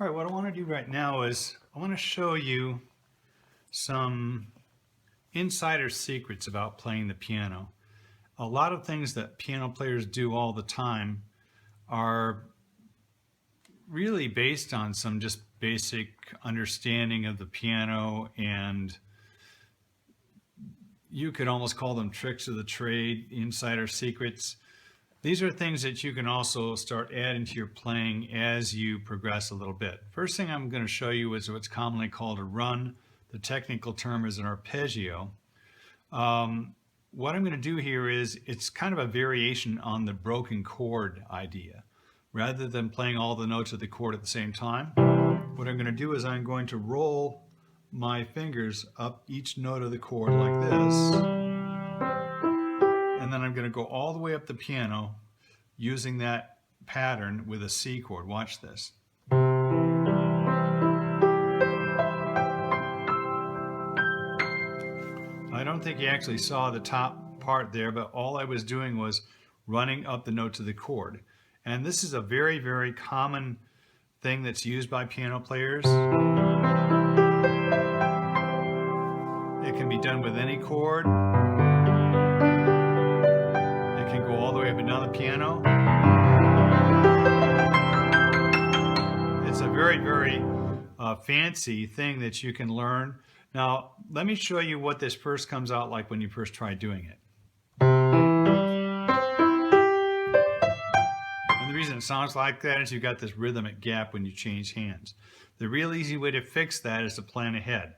All right, what I want to do right now is I want to show you some insider secrets about playing the piano. A lot of things that piano players do all the time are really based on some just basic understanding of the piano, and you could almost call them tricks of the trade, insider secrets. These are things that you can also start adding to your playing as you progress a little bit. First thing I'm going to show you is what's commonly called a run. The technical term is an arpeggio. What I'm going to do here is it's kind of a variation on the broken chord idea. Rather than playing all the notes of the chord at the same time, what I'm going to do is I'm going to roll my fingers up each note of the chord like this. And then I'm going to go all the way up the piano using that pattern with a C chord. Watch this. I don't think you actually saw the top part there, but all I was doing was running up the notes of the chord. And this is a very, very common thing that's used by piano players. It can be done with any chord. Can go all the way up and down the piano. It's a very, very fancy thing that you can learn. Now, let me show you what this first comes out like when you first try doing it. And the reason it sounds like that is you've got this rhythmic gap when you change hands. The real easy way to fix that is to plan ahead.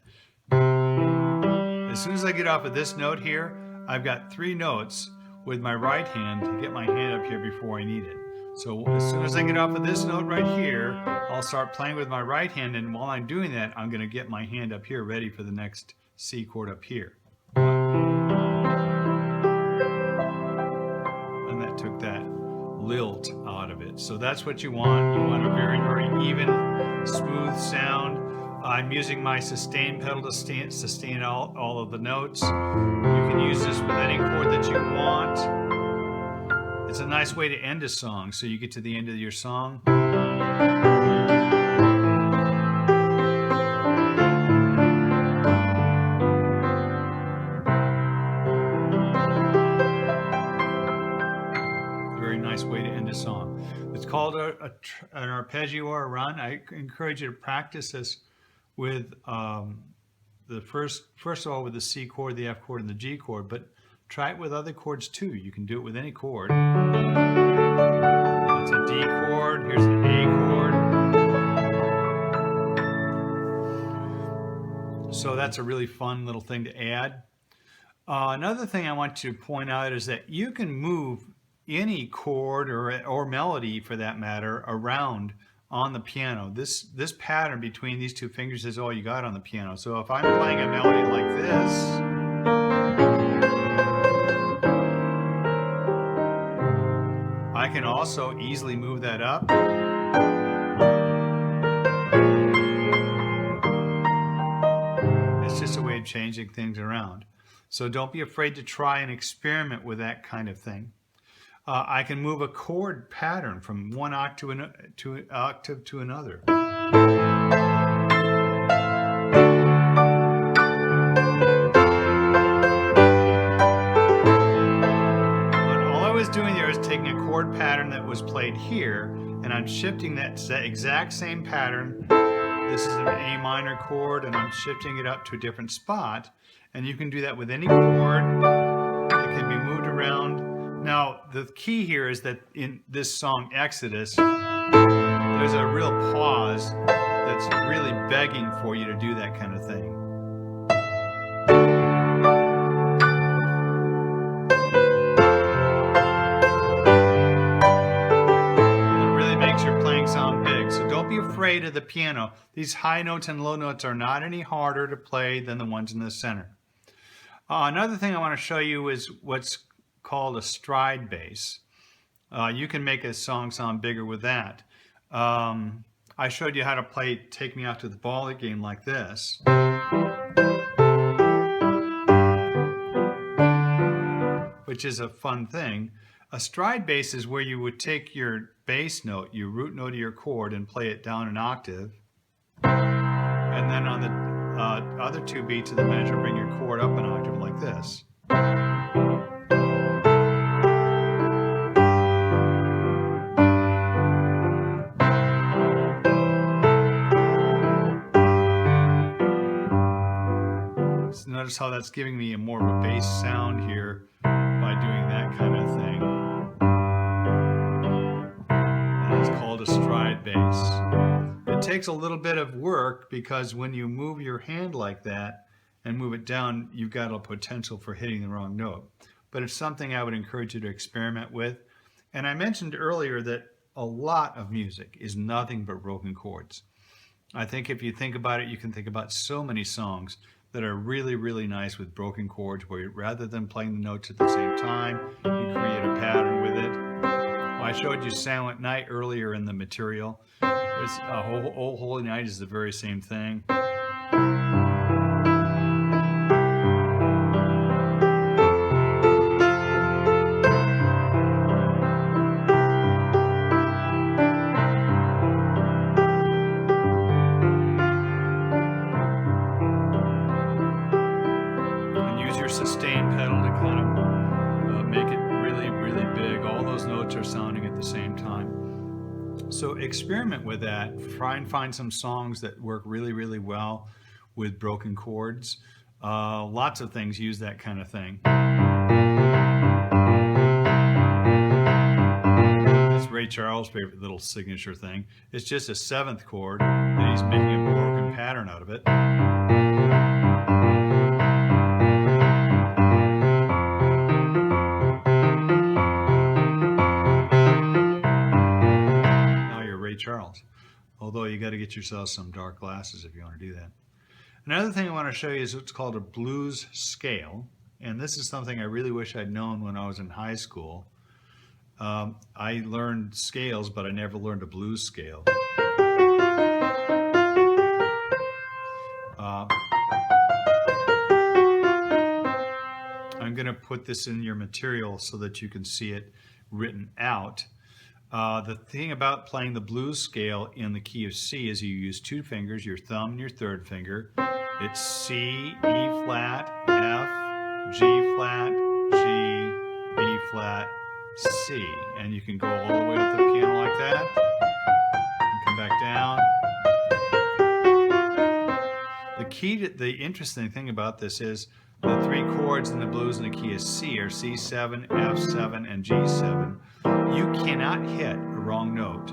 As soon as I get off of this note here, I've got 3 notes with my right hand to get my hand up here before I need it. So as soon as I get off of this note right here, I'll start playing with my right hand, and while I'm doing that, I'm going to get my hand up here ready for the next C chord up here. And that took that lilt out of it. So that's what you want. You want a very, very even, smooth sound. I'm using my sustain pedal to sustain all of the notes. You can use this with any chord that you want. It's a nice way to end a song. So you get to the end of your song. Very nice way to end a song. It's called an arpeggio or a run. I encourage you to practice this with the first of all with the C chord, the F chord, and the G chord, but try it with other chords too. You can do it with any chord. That's a D chord, here's an A chord. So that's a really fun little thing to add. Another thing I want to point out is that you can move any chord or melody, for that matter, around on the piano. This pattern between these 2 fingers is all you got on the piano. So if I'm playing a melody like this, I can also easily move that up. It's just a way of changing things around. So don't be afraid to try and experiment with that kind of thing. I can move a chord pattern from one octave to another. All I was doing there is taking a chord pattern that was played here, and I'm shifting that to that exact same pattern. This is an A minor chord, and I'm shifting it up to a different spot. And you can do that with any chord. It can be moved around. Now, the key here is that in this song, Exodus, there's a real pause that's really begging for you to do that kind of thing. It really makes your playing sound big. So don't be afraid of the piano. These high notes and low notes are not any harder to play than the ones in the center. Another thing I want to show you is what's called a stride bass. You can make a song sound bigger with that. I showed you how to play Take Me Out to the Ball game like this. Which is a fun thing. A stride bass is where you would take your bass note, your root note of your chord, and play it down an octave. And then on the other two beats of the measure, bring your chord up an octave like this. So notice how that's giving me a more of a bass sound here by doing that kind of thing. And it's called a stride bass. It takes a little bit of work because when you move your hand like that and move it down, you've got a potential for hitting the wrong note. But it's something I would encourage you to experiment with. And I mentioned earlier that a lot of music is nothing but broken chords. I think if you think about it, you can think about so many songs that are really, really nice with broken chords where rather than playing the notes at the same time, you create a pattern with it. I showed you Silent Night earlier in the material. It's, Oh Holy Night is the very same thing. And use your sustain pedal to kind of make it really, really big. All those notes are sounding at the same time. So experiment with that. Try and find some songs that work really, really well with broken chords. Lots of things use that kind of thing. That's Ray Charles' favorite little signature thing. It's just a seventh chord, and he's making a broken pattern out of it. Charles, although you got to get yourself some dark glasses if you want to do that. Another thing I want to show you is what's called a blues scale, and this is something I really wish I'd known when I was in high school. I learned scales, but I never learned a blues scale. I'm going to put this in your material so that you can see it written out. The thing about playing the blues scale in the key of C is you use two fingers, your thumb and your third finger. It's C, E flat, F, G flat, G, B flat, C. And you can go all the way up the piano like that and come back down. The interesting thing about this is the three chords in the blues in the key of C are C7, F7, and G7. You cannot hit a wrong note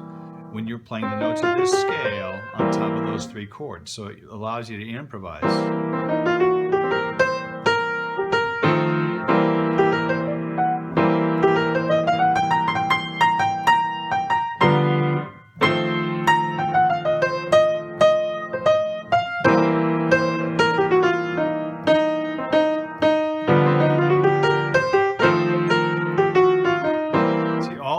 when you're playing the notes of this scale on top of those three chords. So it allows you to improvise.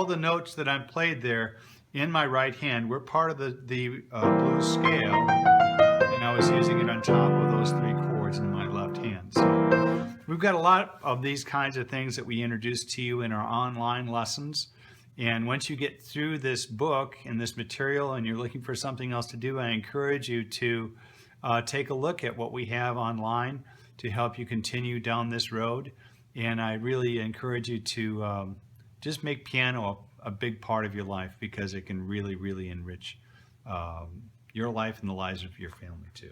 The notes that I played there in my right hand were part of the blues scale, and I was using it on top of those three chords in my left hand. So we've got a lot of these kinds of things that we introduce to you in our online lessons, and once you get through this book and this material and you're looking for something else to do, I encourage you to take a look at what we have online to help you continue down this road. And I really encourage you to just make piano a big part of your life, because it can really, really enrich your life and the lives of your family too.